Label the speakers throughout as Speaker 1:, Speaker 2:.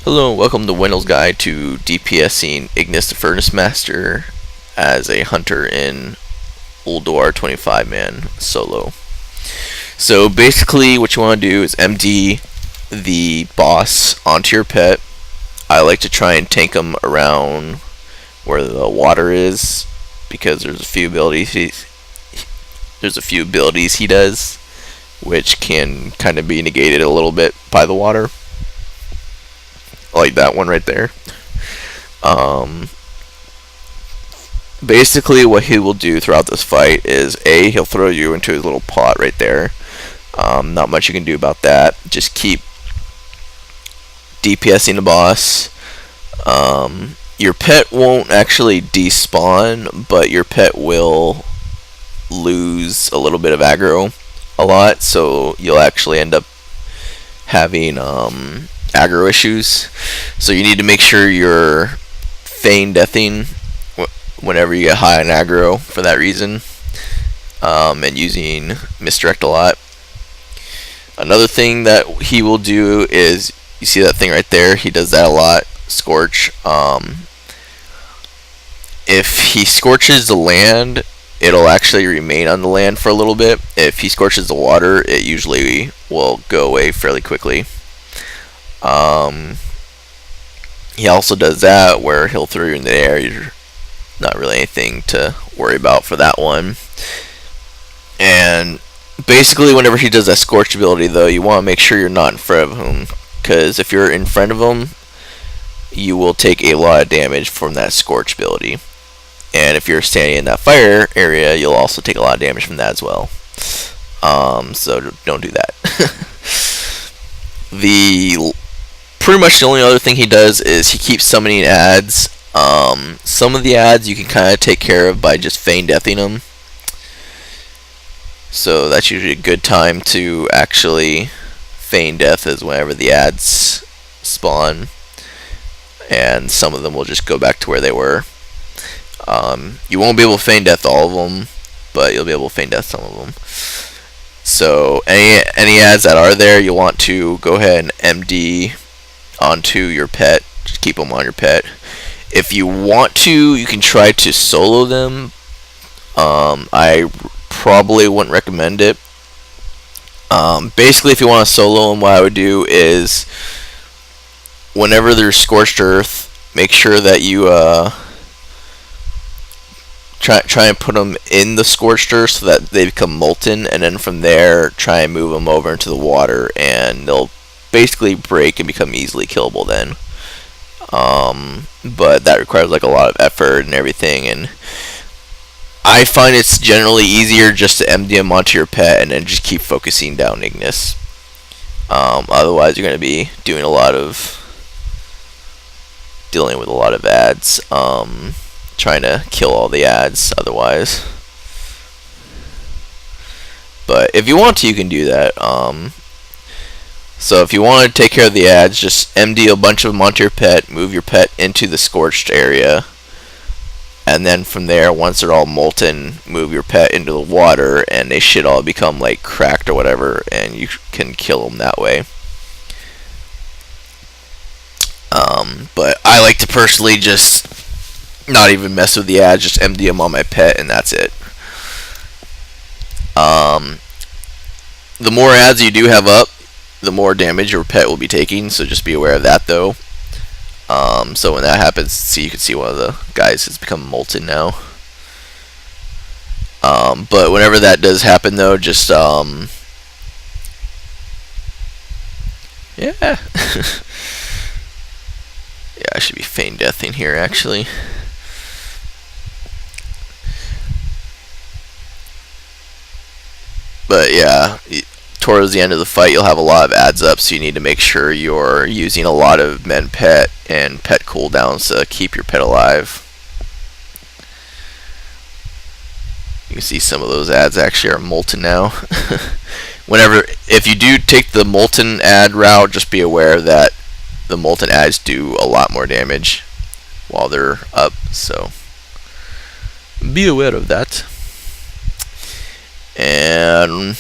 Speaker 1: Hello and welcome to Wendell's Guide to DPSing Ignis the Furnace Master as a hunter in Ulduar 25-man solo. So basically what you want to do is MD the boss onto your pet. I like to try and tank him around where the water is because there's a few abilities he does which can kind of be negated a little bit by the water. Like that one right there. Basically what he will do throughout this fight is he'll throw you into his little pot right there. Not much you can do about that. Just keep DPSing the boss. Your pet won't actually despawn, but your pet will lose a little bit of aggro a lot, so you'll actually end up having aggro issues. So you need to make sure you're feign deathing whenever you get high on aggro for that reason, and using misdirect a lot. Another thing that he will do is, you see that thing right there, he does that a lot, scorch. If he scorches the land, it'll actually remain on the land for a little bit. If he scorches the water, it usually will go away fairly quickly. He also does that where he'll throw you in the air. You're not really anything to worry about for that one. And basically whenever he does that scorch ability though, you want to make sure you're not in front of him, because if you're in front of him you will take a lot of damage from that scorch ability. And if you're standing in that fire area, you'll also take a lot of damage from that as well. So don't do that. Pretty much the only other thing he does is he keeps summoning ads. Some of the ads you can kind of take care of by just feign deathing them. So that's usually a good time to actually feign death, is whenever the ads spawn. And some of them will just go back to where they were. You won't be able to feign death all of them, but you'll be able to feign death some of them. So any ads that are there, you'll want to go ahead and MD onto your pet. Just keep them on your pet. If you want to, you can try to solo them. I probably wouldn't recommend it. Basically, if you want to solo them, what I would do is, whenever there's scorched earth, make sure that you try and put them in the scorched earth so that they become molten, and then from there try and move them over into the water, and they'll basically break and become easily killable then. But that requires like a lot of effort and everything, and I find it's generally easier just to MD them onto your pet and then just keep focusing down Ignis. Otherwise you're going to be dealing with a lot of ads, trying to kill all the ads otherwise. But if you want to, you can do that. So if you want to take care of the ads, just MD a bunch of them onto your pet, move your pet into the scorched area, and then from there, once they're all molten, move your pet into the water, and they should all become like cracked or whatever, and you can kill them that way. But I like to personally just not even mess with the ads, just MD them on my pet, and that's it. The more ads you do have up, the more damage your pet will be taking, so just be aware of that though. So when that happens, see, you can see one of the guys has become molten now. But whenever that does happen though, just yeah. Yeah, I should be feign deathing here actually. But yeah, towards the end of the fight you'll have a lot of ads up, so you need to make sure you're using a lot of men pet and pet cooldowns to keep your pet alive. You can see some of those ads actually are molten now. If you do take the molten ad route, just be aware that the molten ads do a lot more damage while they're up, so be aware of that. And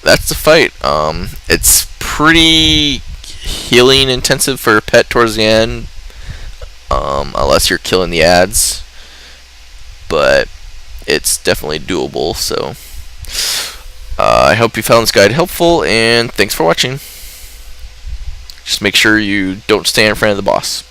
Speaker 1: that's the fight. It's pretty healing intensive for a pet towards the end, unless you're killing the ads. But it's definitely doable. So I hope you found this guide helpful, and thanks for watching. Just make sure you don't stand in front of the boss.